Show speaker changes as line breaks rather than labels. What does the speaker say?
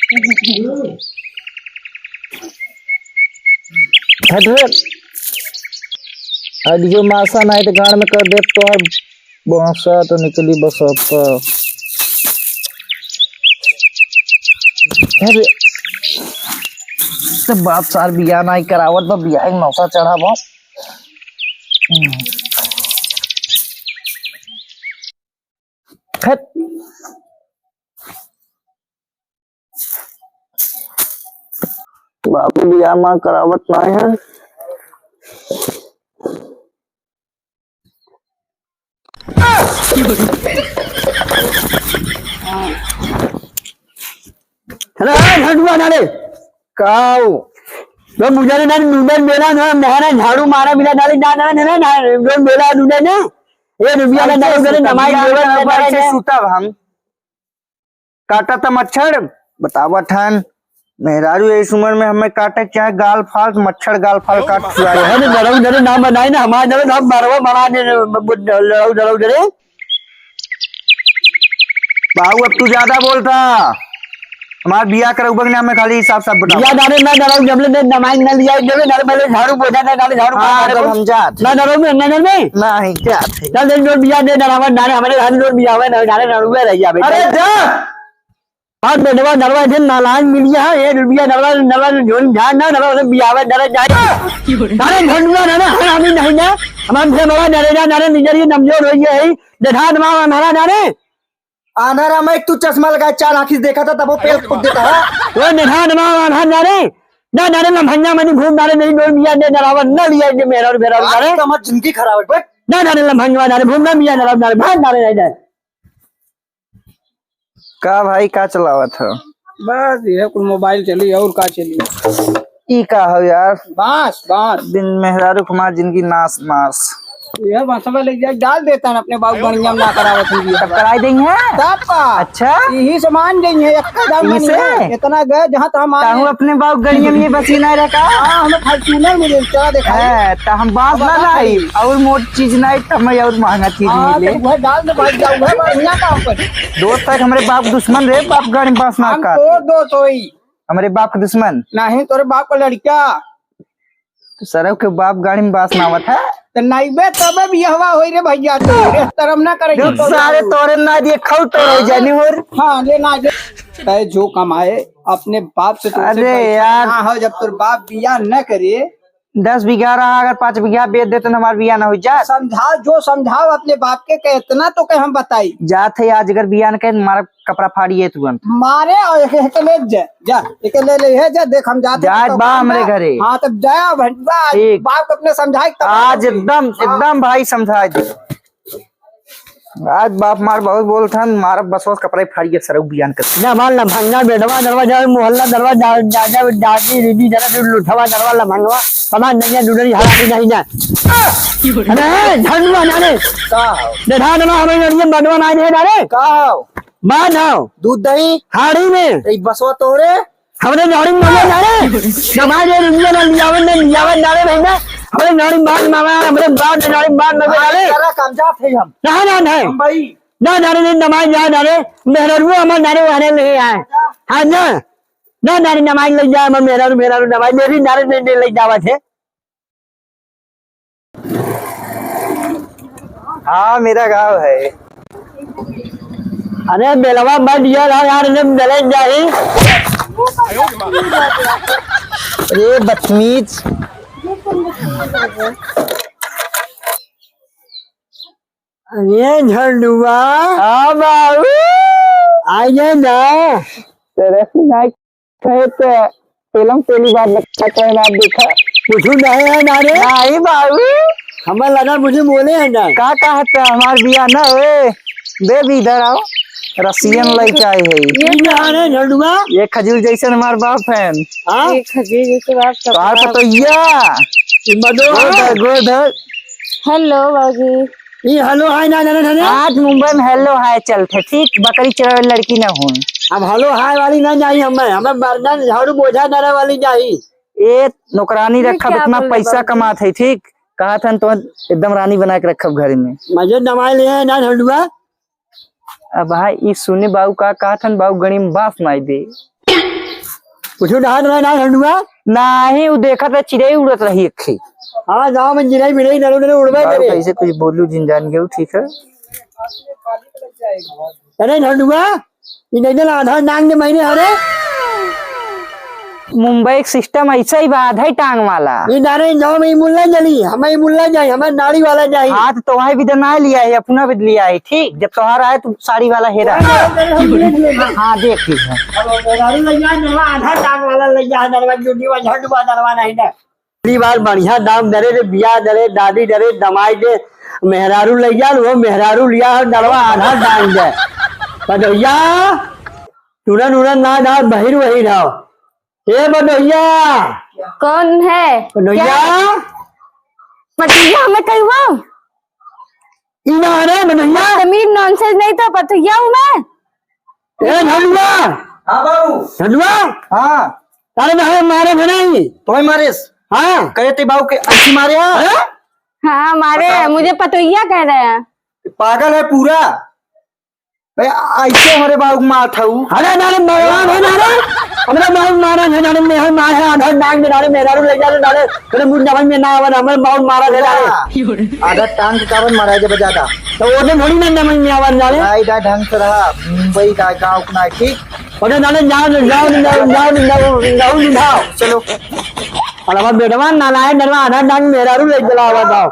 जो मासा नहीं तो गाड़ में कर दे तो बांसा तो निकली बस आपका। तो बाप सार बिया नहीं करावत बा, बिया नौसा चढ़ा बा। बाप बिया मां करावत नहीं है। काऊ तो मुझे ना नूडन मेला ना नहरा झाड़ू मारा बिना डाली ना ना ना ना रोज मेला नूडन ने ये रुपया ना डालो करे नमाज देवत से सुतब हम काटा त मच्छर बतावा ठन मेहरारू इस उम्र में हमें काटे चाहे गाल फाल मच्छर गाल फाल काट चुआए है डरो डरो नाम बनाई ना हमारे डरो हम मारवा बना दे डरो डरो डरे बाबू अब तू ज्यादा बोलता हमार बिया कर उबग ने हमें खाली हिसाब सब बता बिया डाले ना डरो जब ले नमाज ना लिया देवे ना पहले झाड़ू पोछा ना डाले झाड़ू मारे हम जात ना डरो में ना में नहीं जात चल दे बिया दे डरावा डाले हमारे घर जोर बिया है ना डाले डरो में रह जा बेटा अरे जा हां बेटवा डरवा दिन नालाज मिलिया है ये रुपया डरवा डरवा जोन ध्यान ना डरवा से बिया में डरे जाए डाले झंडवा ना ना हमें नहीं ना हम से बड़ा डरे जा डाले निजर ये नमजोर होई है देखा दमा हमारा डाले आंधरा में तू चश्मा लगा चार आंखी देखा था तब वो पेट फूट देता है वो देखा दमा आंधा डाले ना डाले ना भंजा में घूम डाले नहीं डोल बिया दे डरावा ना लिया जे मेरा और मेरा डाले तो मत जिंदगी खराब है ना डाले ना भंजवा डाले घूमना बिया डरावा डाले भाग डाले नहीं जाए का भाई का चलावत है
बस ये कुल मोबाइल चली और का चली
ई का हो यार
बस बस
दिन मेहरारू कुमार जिंदगी नाश नाश
ये मसला ले जाए डाल देता ना अपने बाबू गणिया ना करावत
तब कराई देंगे
तब का
अच्छा
यही सामान देंगे इतना गए जहाँ तक हम
अपने बाबू गणिया में बसी नहीं रखा
हाँ हमें फॉर्च्यूनर मिले चला देखा
है तो हम बात ना लाई और मोट चीज नहीं तो हमें और महंगा चीज मिले
वो डाल दे भाई जाओ है बढ़िया काम पर
दोस्त तक हमारे बाप दुश्मन रे बाप गाड़ी पास ना का
तो दोस्त होई
हमारे बाप का दुश्मन
नहीं तोरे बाप का लड़का
तो सरव के बाप गाड़ी में बास ना आवत है
तो नाइबे तबे भी हवा होई रे भैया तो तरम ना करे
सारे तोरे ना दिए खाऊ तो रह जानी और
हां ले ना दे जो कमाए अपने बाप से तो
अरे यार
हां जब तोर बाप बिया न करे
10 बीघा रहा अगर 5 बीघा बेच देते तो हमार बिया ना हो जा
समझाओ जो समझाओ अपने बाप के इतना तो कह हम बताई
जात है आज अगर बिया न कहे मारा कपड़ा फाड़िए तुरंत
मारे और एक ले जा एक ले है जा देख हम जाते
जा बा हमरे घरे
हां तब जाया भटवा बाप अपने समझाई
आज एकदम भाई समझा दे आज बाप मार बहुत बोलता मारा बसवास कपड़े फाड़िए सरऊ बियान कर ना मान ला भंगा बेडवा दरवाजा मोहल्ला दरवाजा दादा दादी दीदी जरा लुठवा दरवाजा भंगवा पता नहीं डुडरी हरा नहीं जा अरे झंडवा नारे का देखा ना हमें नरियन बडवा नहीं है नारे का मान आओ दूध दही हाड़ी में एक बसवा तोरे हमने नाड़ी में नारे समाज में लियावन नारे भैया हमारे नाड़ी बात मामा हमारे बात नाड़ी बात में डाले सारा कामजात है हम ना भाई ना नारे ने नमाज जा नारे मेहररू हमारे नारे वाले ले आए हां ना नारे नमाज ले जाए मैं मेहररू नमाज मेरी नारे ने ले जावा थे हाँ मेरा गांव है अरे बेलवा मत यार ने मिले जाए अरे बदतमीज अरे झंडुआ हाँ बाबू आइए ना तेरे से नहीं कहे तो पहली बार लगता ना देखा कुछ नहीं है नारे नहीं बाबू हमें लगा मुझे बोले है ना का कहा था हमार बिया ना है बेबी इधर आओ रसियन लेके आए है ये कहां है झंडुआ ये खजूर जैसे हमार बाप है हां ये खजूर जैसे बाप का तो या गोधर हेलो बाबू ये हेलो हाय ना आज मुंबई में हेलो हाय चलते ठीक बकरी चरावे लड़की ना हो अब हेलो हाय वाली ना जाई हमें बर्तन झाड़ू बोझा डरा वाली जाई ए नौकरानी रखा इतना पैसा कमात है ठीक कहा था तो एकदम रानी बना के रखब घर में मजे नमाज ले ना झंडुआ अब भाई ये सुने बाबू का कहा था बाबू गणी में बास माई दे कुछ नहा ना झंडुआ
नहीं वो देखा था चिड़ै उड़त रही एक थी।
हाँ गाँव में जिराई मिराई नरो नरो उड़वा करे
कैसे कुछ बोलू जिन जान गए ठीक है।
अरे झंडुआ ये नहीं ना आधार नांग के महीने अरे
मुंबई एक सिस्टम ऐसा ही बात है टांग वाला।
ये नारे गाँव में मुल्ला जली हमें मुल्ला जाए हमें नाड़ी वाला जाए।
हाँ तो तुम्हारे भी ना लिया है अपना भी लिया है ठीक जब त्योहार आए तो साड़ी वाला हेरा। हाँ देख लीजिए
आधार टांग वाला ले जा नरवा जुटी वाला झंडुआ नरवा नहीं ना पहली बार बढ़िया दाम दरे रे बिया दरे दादी दरे दमाई दे मेहरारू ले जा वो मेहरारू लिया नरवा आधार डांग दे बधैया तुरंत उड़न ना ना बहिर वही रहो ए बधैया
कौन है
बधैया
पतैया मैं कही हूँ
इना रे बधैया
तमीज नॉनसेंस नहीं तो पतैया हूँ मैं।
ए झंडुआ
हाँ बाबू
झंडुआ
हाँ
अरे मैं मारे बनाई
तुम्हें मारिस
हाँ
कहे थे बाबू के अच्छी मारे हाँ
हाँ हमारे मुझे पतैया कह रहे हैं।
पागल है पूरा भाई ऐसे हमारे बाबू मार था
अरे नारे भगवान है नारे हमरा बाबू मारा है नारे में मार है आधार डांग में नारे मेहरारू ले जा नारे तेरे मुंडा में ना आवन हमरे बाबू मारा है नारे
आधा टांग के कारण मारा है जब ज्यादा
तो ओने थोड़ी ना में आवन नारे
भाई दा ढंग से रहा मुंबई का गाँव अपना ठीक
ओने नारे जाओ
चलो
और अब बेटवा नालायक नरवा आधार डांग मेहरारू ले चला बताओ